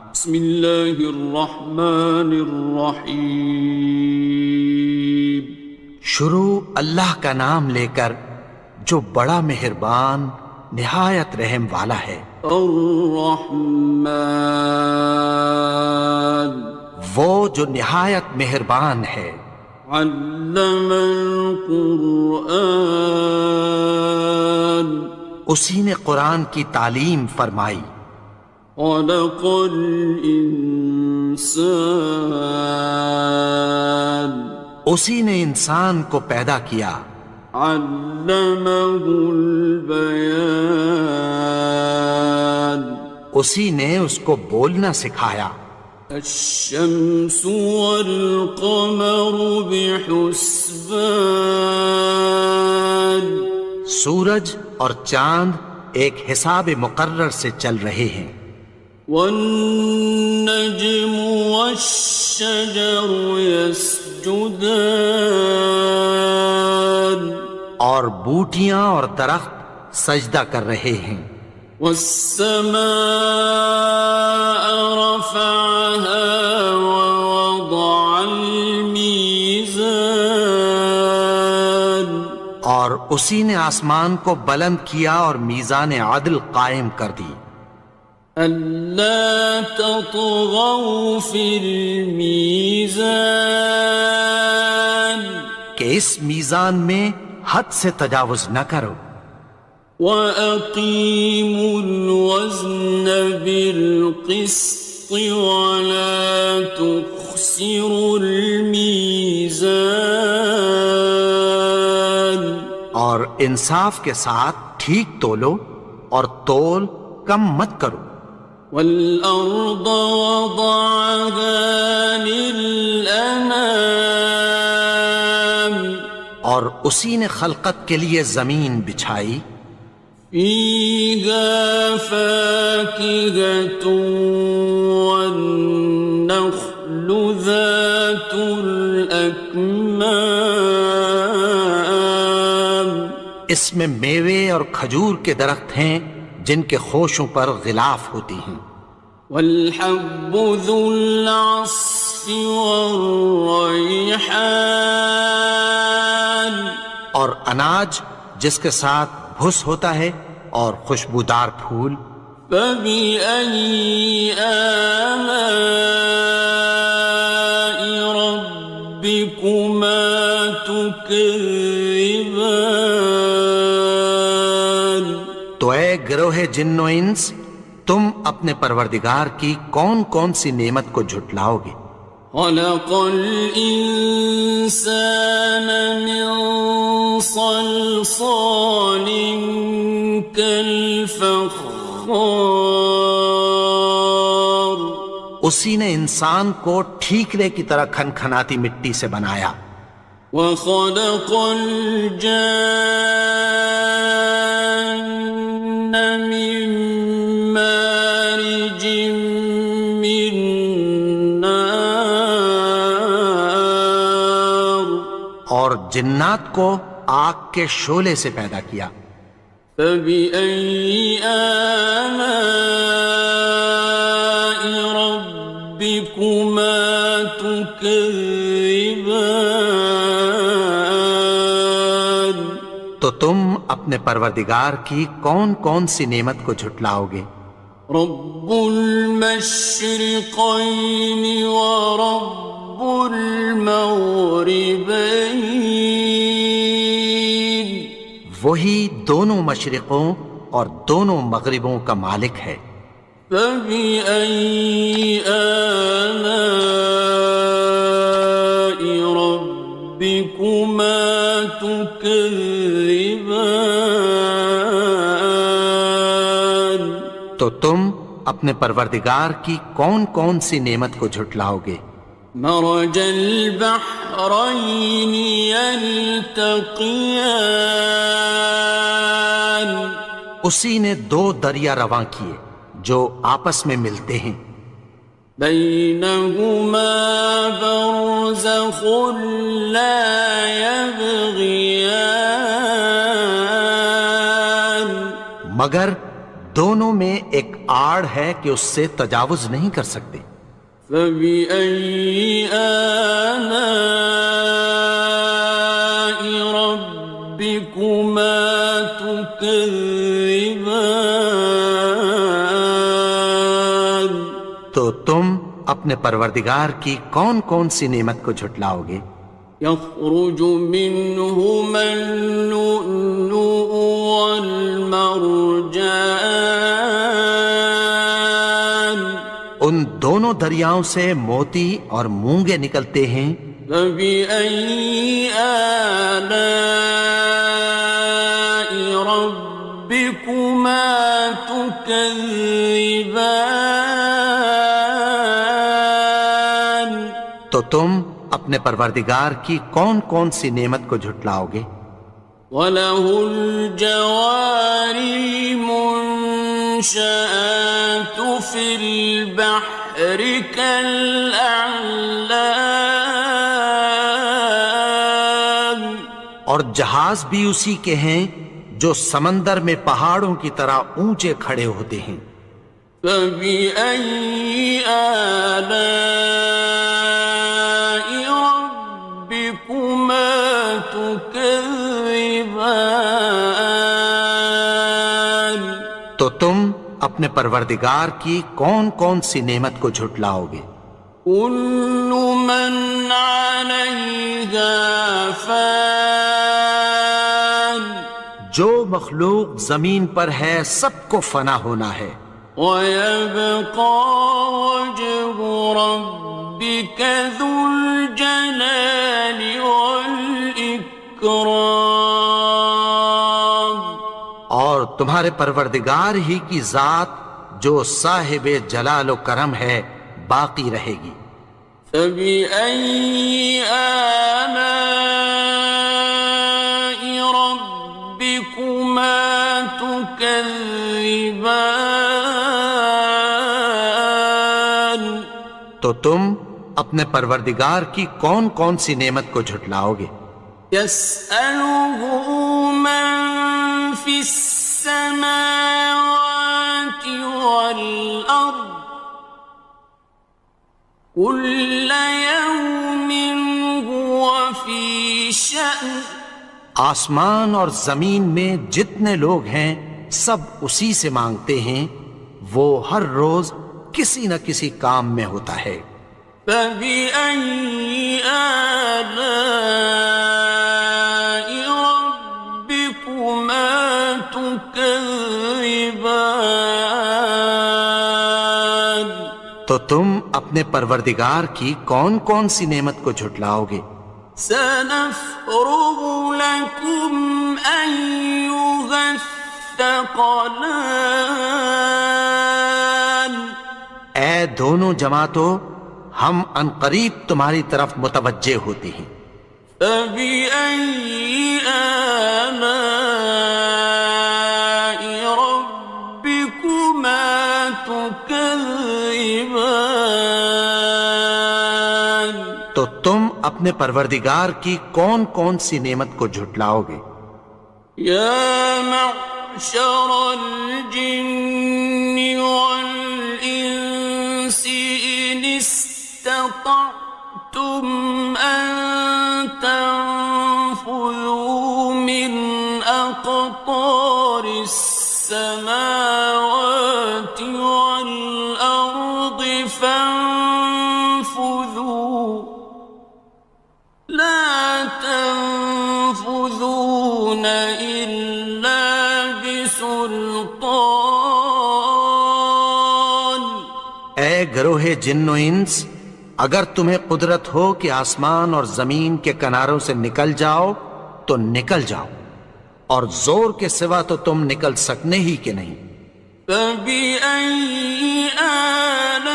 بسم اللہ الرحمن الرحیم۔ شروع اللہ کا نام لے کر جو بڑا مہربان نہایت رحم والا ہے۔ الرحمن، وہ جو نہایت مہربان ہے۔ علم القرآن، اسی نے قرآن کی تعلیم فرمائی۔ خلق الانسان، اسی نے انسان کو پیدا کیا۔ علمہ البیان، اسی نے اس کو بولنا سکھایا۔ الشمس والقمر بحسبان، سورج اور چاند ایک حساب مقرر سے چل رہے ہیں۔ والنجم والشجر يسجدان، اور بوٹیاں اور درخت سجدہ کر رہے ہیں۔ والسماء رفعها ووضع الميزان، اور اسی نے آسمان کو بلند کیا اور میزان عدل قائم کر دی۔ ألا تطغوا في الميزان، کہ اس میزان میں حد سے تجاوز نہ کرو۔ وَأَقِيمُوا الْوَزْنَ بِالْقِسْطِ وَلَا تُخْسِرُوا الْمِيزَانَ، اور انصاف کے ساتھ ٹھیک تولو اور تول کم مت کرو۔ وَالْأَرْضَ وَضَعَهَا لِلْأَنَامِ، اور اسی نے خلقت کے لیے زمین بچھائی۔ فِيهَا فَاكِهَةٌ وَالنَّخْلُ ذَاتُ الْأَكْمَامِ، اس میں میوے اور کھجور کے درخت ہیں جن کے خوشوں پر غلاف ہوتی ہیں۔ وَالْحَبُّ ذُو الْعَصْفِ وَالرَّيْحَانِ، اور اناج جس کے ساتھ بھس ہوتا ہے اور خوشبودار پھول۔ فَبِأَيِّ آلَاءِ رَبِّكُمَا تُكَذِّبَانِ، تو اے گروہ جن و انس، تم اپنے پروردگار کی کون کون سی نعمت کو جھٹلاؤ گے؟ خَلَقَ الْإِنسَانَ مِنْ صَلْصَالٍ كَالْفَخَّارِ، اسی نے انسان کو ٹھیکرے کی طرح کھنکھناتی مٹی سے بنایا۔ وَخَلَقَ الْجَانَّ مِن مَّارِجٍ مِّن نَّارٍ، اور جنات کو آگ کے شعلے سے پیدا کیا۔ فَبِأَيِّ آلَاءِ رَبِّكُمَا تُكَذِّبَانِ، تو تم اپنے پروردگار کی کون کون سی نعمت کو جھٹلاؤ گے؟ رب المشرقين ورب المغربين، وہی دونوں مشرقوں اور دونوں مغربوں کا مالک ہے۔ فَبِأَيِّ آلَاءِ رَبِّكُمَا تُكَذِّبَانِ، تو تم اپنے پروردگار کی کون کون سی نعمت کو جھٹلاؤ گے؟ مرج البحرين يلتقيان، اسی نے دو دریا رواں کیے جو آپس میں ملتے ہیں۔ بينهما برزخ لا يبغيان، مگر دونوں میں ایک آڑ ہے کہ اس سے تجاوز نہیں کر سکتے۔ فبأي آلاء ربكما تكذبان؟ تو تم اپنے پروردگار کی کون کون سی نعمت کو جھٹلاؤ گے؟ يخرج منهما اللؤلؤ والمرجان ان دونوں دریاؤں سے موتی اور مونگے نکلتے ہیں۔ فبأي آلاء ربكما تكذبان؟ تو تم اپنے پروردگار کی کون کون سی نعمت کو جھٹلاؤ گے؟ وَلَهُ الْجَوَارِ الْمُنشَآتُ فِي الْبَحْرِ كَالْأَعْلَامِ، اور جہاز بھی اسی کے ہیں جو سمندر میں پہاڑوں کی طرح اونچے کھڑے ہوتے ہیں۔ فَبِأَيِّ آلَاءِ رَبِّكُمَا تُكَذِّبَانِ؟ تو تم اپنے پروردگار کی کون کون سی نعمت کو جھٹلاؤ گے؟ كُلُّ مَنْ عَلَيْهَا فَانٍ، جو مخلوق زمین پر ہے سب کو فنا ہونا ہے۔ وَيَبْقَى وَجْهُ رَبِّكَ ذُو الْجَلَالِ وَالْإِكْرَامِ، اور تمہارے پروردگار ہی کی ذات جو صاحب جلال و کرم ہے باقی رہے گی۔ فَبِأَيِّ آلَاءِ رَبِّكُمَا تُكَذِّبَانِ؟ تو تم اپنے پروردگار کی کون کون سی نعمت کو جھٹلاؤ گے؟ يَسْأَلُهُ مَن فِي السَّمَاوَاتِ وَالْأَرْضِ كُلَّ يَوْمٍ هُوَ فِي شَأْنٍ، آسمان اور زمین میں جتنے لوگ ہیں سب اسی سے مانگتے ہیں، وہ ہر روز کسی نہ کسی کام میں ہوتا ہے۔ فَبِأَيِّ آلَاءِ رَبِّكُمَا تُكَذِّبَانِ؟ تو تم اپنے پروردگار کی کون کون سی نعمت کو جھٹلاؤ گے؟ سَنَفْرُغُ لَكُمْ أَيُّهَ الثَّقَلَانِ، اے دونوں جماعتوں، ہم عنقریب تمہاری طرف متوجہ ہوتے ہیں۔ فَبِأَيِّ آلَاءِ رَبِّكُمَا تُكَذِّبَانِ؟ تو تم اپنے پروردگار کی کون کون سی نعمت کو جھٹلاؤ گے؟ يَا مَعْشَرَ الْجِنِّ وَالْإِنسِ إِنِ اسْتَطَعْتُمْ أَن تَنفُذُوا مِنْ أَقْطَارِ السَّمَاوَاتِ وَالْأَرْضِ فَانفُذُوا لَا تَنفُذُونَ إِلَّا بِسُلْطَانٍ۔ اے گروہ جن و انس، اگر تمہیں قدرت ہو کہ آسمان اور زمین کے کناروں سے نکل جاؤ تو نکل جاؤ، اور زور کے سوا تو تم نکل سکنے ہی کے نہیں۔ فَبِأَيِّ آلَاءِ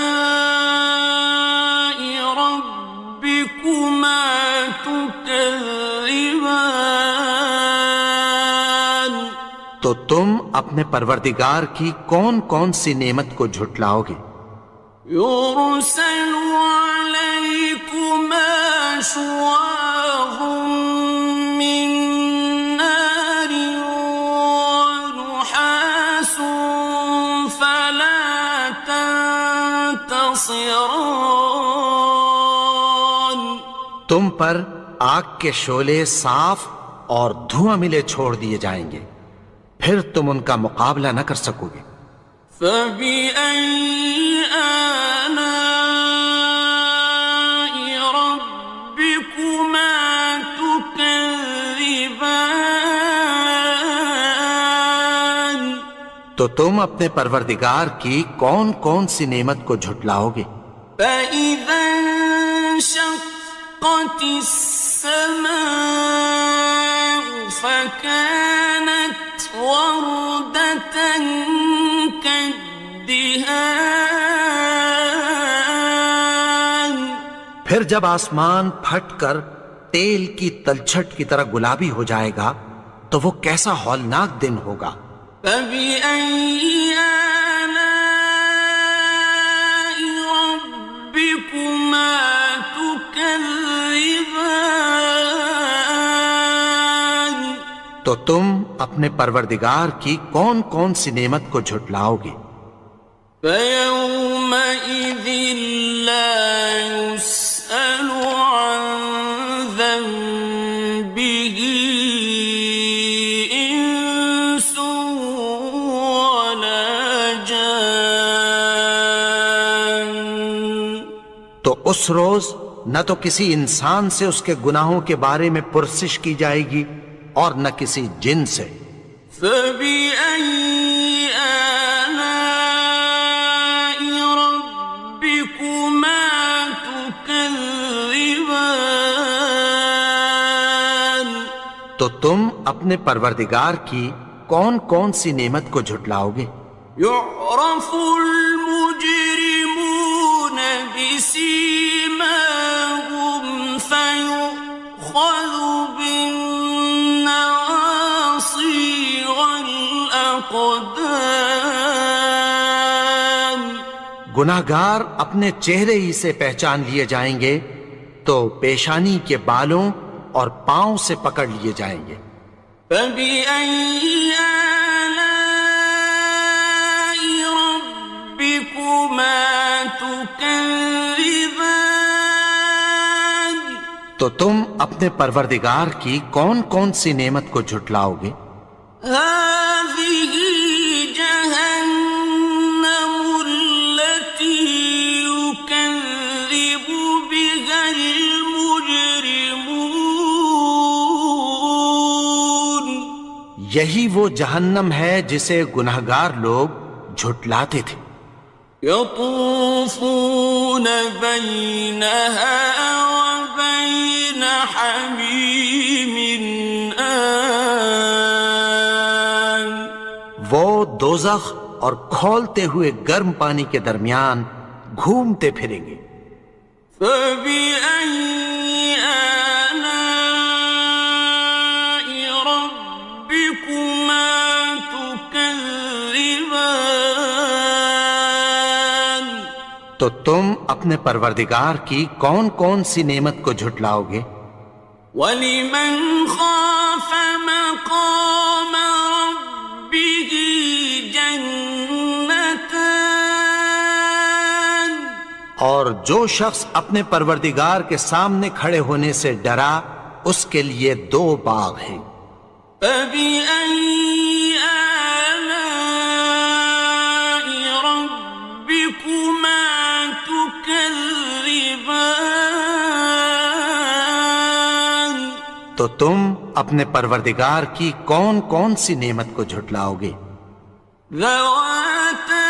رَبِّكُمَا تُكَذِّبَانِ؟ تو تم اپنے پروردگار کی کون کون سی نعمت کو جھٹلاؤ گے؟ يُرْسَلُ عَلَيْكُمَا شُوَاظٌ مِّن نَّارٍ وَنُحَاسٌ تنتصران تم پر آگ کے شعلے صاف اور دھواں ملے چھوڑ دیے جائیں گے، پھر تم ان کا مقابلہ نہ کر سکو گے۔ فبأي آلاء ربكما تكذبان تو تم اپنے پروردگار کی کون کون سی نعمت کو جھٹلاؤ گے؟ فإذا انشقت السماء فكانت وردة كالدهان پھر جب آسمان پھٹ کر تیل کی تلچھٹ کی طرح گلابی ہو جائے گا تو وہ کیسا ہولناک دن ہوگا۔ فبأي آلاء ربكما تكذبان تو تم اپنے پروردگار کی کون کون سی نعمت کو جھٹلاؤ گے؟ فيومئذ لا يسأل عن ذنبه إنس ولا جان تو اس روز نہ تو کسی انسان سے اس کے گناہوں کے بارے میں پرسش کی جائے گی اور نہ کسی جن سے۔ فبأي آلاء ربكما تكذبان تو تم اپنے پروردگار کی کون کون سی نعمت کو جھٹلاؤ گے؟ يعرف المجرمون بسيماهم فيؤخذ بالنواصي والأقدام گناہگار اپنے چہرے ہی سے پہچان لیے جائیں گے تو پیشانی کے بالوں اور پاؤں سے پکڑ لیے جائیں گے۔ فبأي آلاء ربكما تكذبان تو تم اپنے پروردگار کی کون کون سی نعمت کو جھٹلاؤ گے؟ هذه جهنم التي يكذب بها المجرمون یہی وہ جہنم ہے جسے گناہگار لوگ جھٹلاتے تھے۔ يطوفون بينها وبين حميم آن وہ دوزخ اور کھولتے ہوئے گرم پانی کے درمیان گھومتے پھریں گے۔ فبأي آلاء ربكما تكذبان تو تم اپنے پروردگار کی کون کون سی نعمت کو جھٹلاؤ گے؟ وَلِمَنْ خَافَ مَقَامَ رَبِّهِ جَنَّتَانِ اور جو شخص اپنے پروردگار کے سامنے کھڑے ہونے سے ڈرا اس کے لیے دو باغ ہیں۔ فَبِأَيِّ آلَاءِ رَبِّكُمَا تُكَذِّبَانِ تو تم اپنے پروردگار کی کون کون سی نعمت کو جھٹلاؤ گے؟ ذَوَاتَا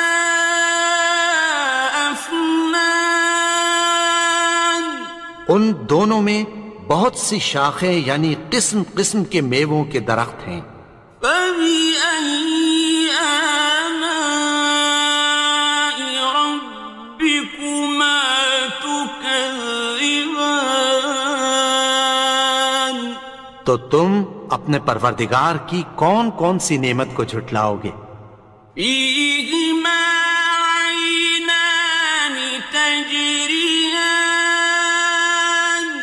أَفْنَانٍ ان دونوں میں بہت سی شاخیں یعنی قسم قسم کے میووں کے درخت ہیں۔ فَبِأَيِّ آلَاءِ رَبِّكُمَا تُكَذِّبَانِ تو تم اپنے پروردگار کی کون کون سی نعمت کو جھٹلاؤ گے؟ فِيهِمَا عَيْنَانِ تَجْرِيَانِ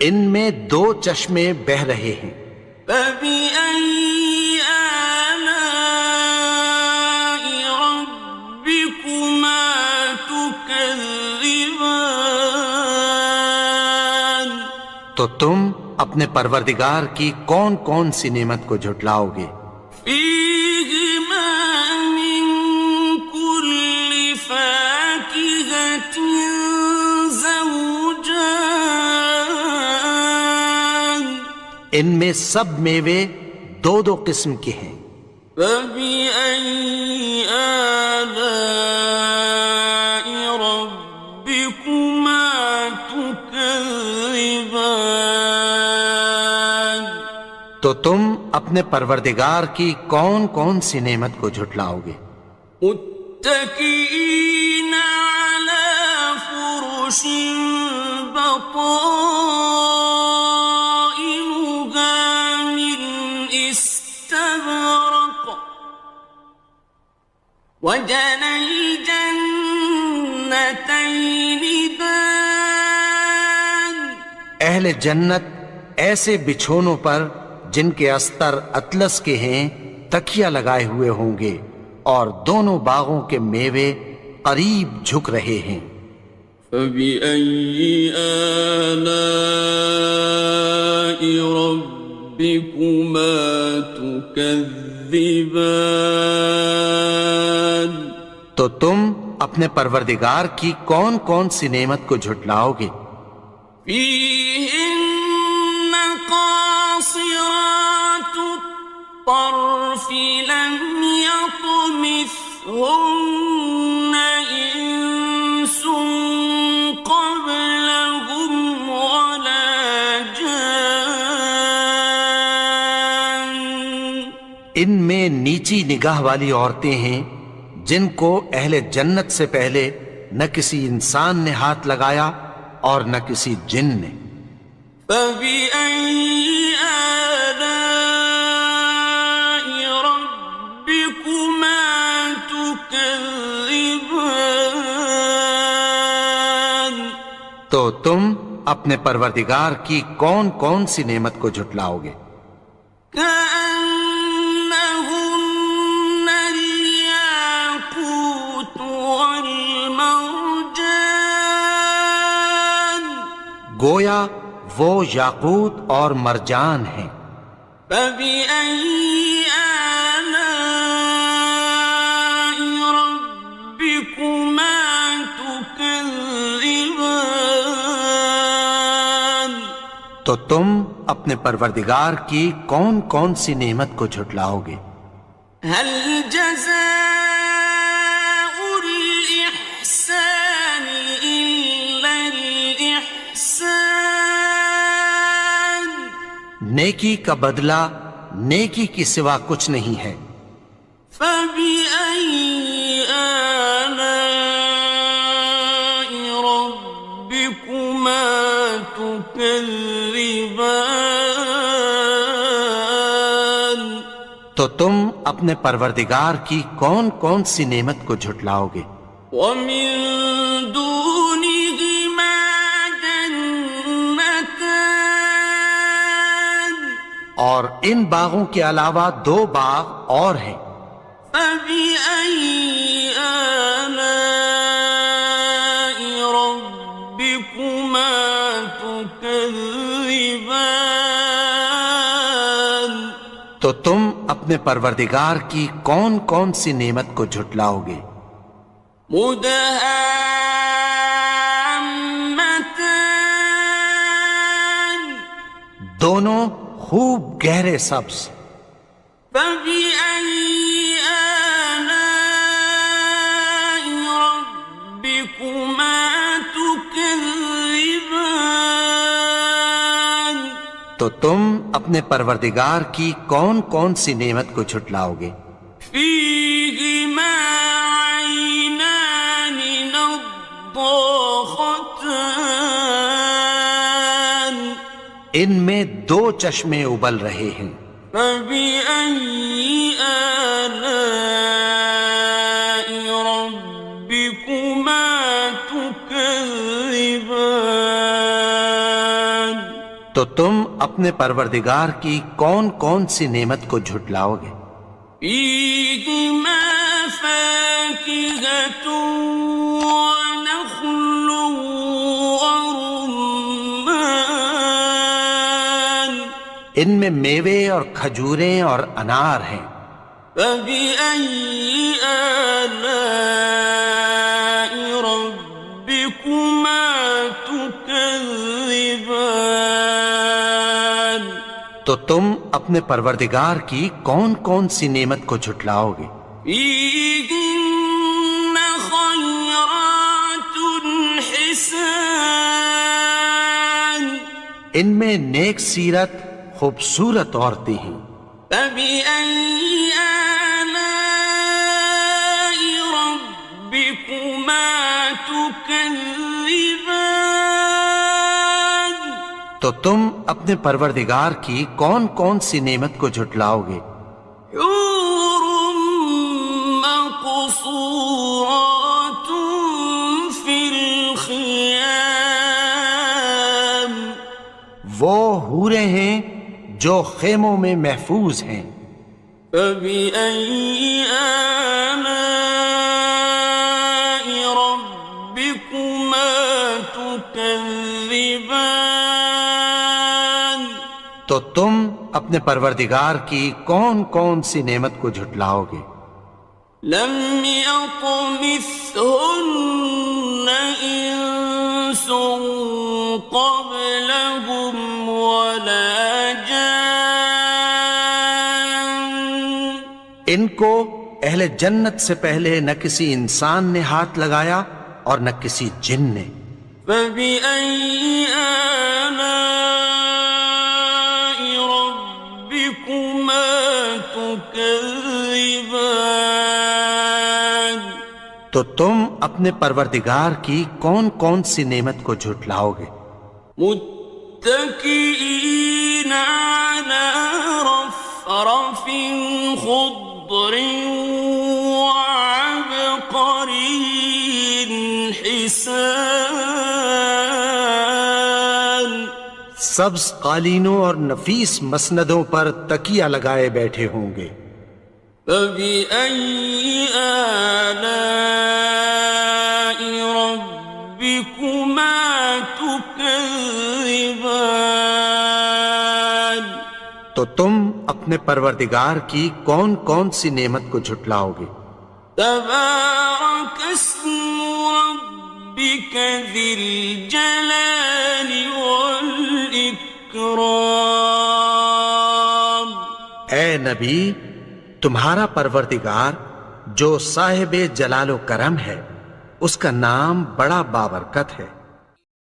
ان میں دو چشمے بہہ رہے ہیں۔ فَبِأَيِّ آلَاءِ رَبِّكُمَا تُكَذِّبَانِ تكذبان تو تم اپنے پروردگار کی کون کون سی نعمت کو جھٹلاؤ گے؟ فيهما من كل فاكهة زوجان ان میں سب میوے دو دو قسم کے ہیں۔ فبأي آلاء ربكما تكذبان تو تم اپنے پروردگار کی کون کون سی نعمت کو جھٹلاؤ گے؟ متكئين على فرش بطائنها من استبرق وجنى الجنتين دان اہل جنت ایسے بچھونوں پر جن کے استر اطلس کے ہیں تکیہ لگائے ہوئے ہوں گے اور دونوں باغوں کے میوے قریب جھک رہے ہیں۔ فبأي آلاء ربكما تكذبان تو تم اپنے پروردگار کی کون کون سی نعمت کو جھٹلاؤ گے؟ فيهن قاصرات الطرف لم يطمثهن إنس قبلهم ولا جان ان میں نیچی نگاہ والی عورتیں ہیں جن کو اہل جنت سے پہلے نہ کسی انسان نے ہاتھ لگایا اور نہ کسی جن نے۔ فبأي آلاء ربكما تكذبان تو تم اپنے پروردگار کی کون کون سی نعمت کو جھٹلاؤ گے؟ كأنهن الياقوت والمرجان گویا وہ یاقوت اور مرجان ہیں۔ فبأي آلاء ربكما تكذبان تو تم اپنے پروردگار کی کون کون سی نعمت کو جھٹلاؤ گے؟ هل جزاء الإحسان إلا الإحسان نیکی کا بدلہ نیکی کی سوا کچھ نہیں ہے۔ فبأي آلاء ربكما تكذبان تو تم اپنے پروردگار کی کون کون سی نعمت کو جھٹلاؤ گے؟ ومن دونهما جنتان اور ان باغوں کے علاوہ دو باغ اور ہیں۔ فبأي آلاء ربكما تكذبان تو تم اپنے پروردگار کی کون کون سی نعمت کو جھٹلاؤ گے؟ مدهامتان دونوں خوب گہرے سبز۔ فبأي آلاء ربكما تكذبان تو تم اپنے پروردگار کی کون کون سی نعمت کو جھٹلاؤ گے؟ فيهما عينان نضاختان ان میں دو چشمے ابل رہے ہیں۔ فبأي آلاء ربكما تكذبان تو تم اپنے پروردگار کی کون کون سی نعمت کو جھٹلاؤ گے؟ فيهما فاكهة ونخل ان میں میوے اور کھجوریں اور انار ہیں۔ فبأي آلاء ربكما تكذبان؟ تو تم اپنے پروردگار کی کون کون سی نعمت کو جھٹلاؤ گے؟ فيهن خيرات حسان، ان میں نیک سیرت خوبصورت عورتیں ہیں۔ فبأي آلاء ربكما تكذبان؟ تو تم اپنے پروردگار کی کون کون سی نعمت کو جھٹلاؤ گے؟ حور مقصورات في الخيام، وہ حوریں ہیں جو خیموں میں محفوظ ہیں۔ فبأي آلاء ربكما تكذبان؟ تو تم اپنے پروردگار کی کون کون سی نعمت کو جھٹلاؤ گے؟ لم يطمثهن إنس قبلهم ولا جان، ان کو اہل جنت سے پہلے نہ کسی انسان نے ہاتھ لگایا اور نہ کسی جن نے۔ فبأي آلاء ربكما تكذبان؟ تو تم اپنے پروردگار کی کون کون سی نعمت کو جھٹلاؤ گے؟ متكئين على رفرف خضر وعبقري حسان، سبز قالینوں اور نفیس مسندوں پر تکیہ لگائے بیٹھے ہوں گے۔ فبأي آلاء ربكما تكذبان؟ تو تم اپنے پروردگار کی کون کون سی نعمت کو جھٹلاؤ گے؟ تبارك اسم ربك ذي الجلال والإكرام۔ اے نبی، تمہارا پروردگار جو صاحب جلال و کرم ہے، اس کا نام بڑا بابرکت ہے۔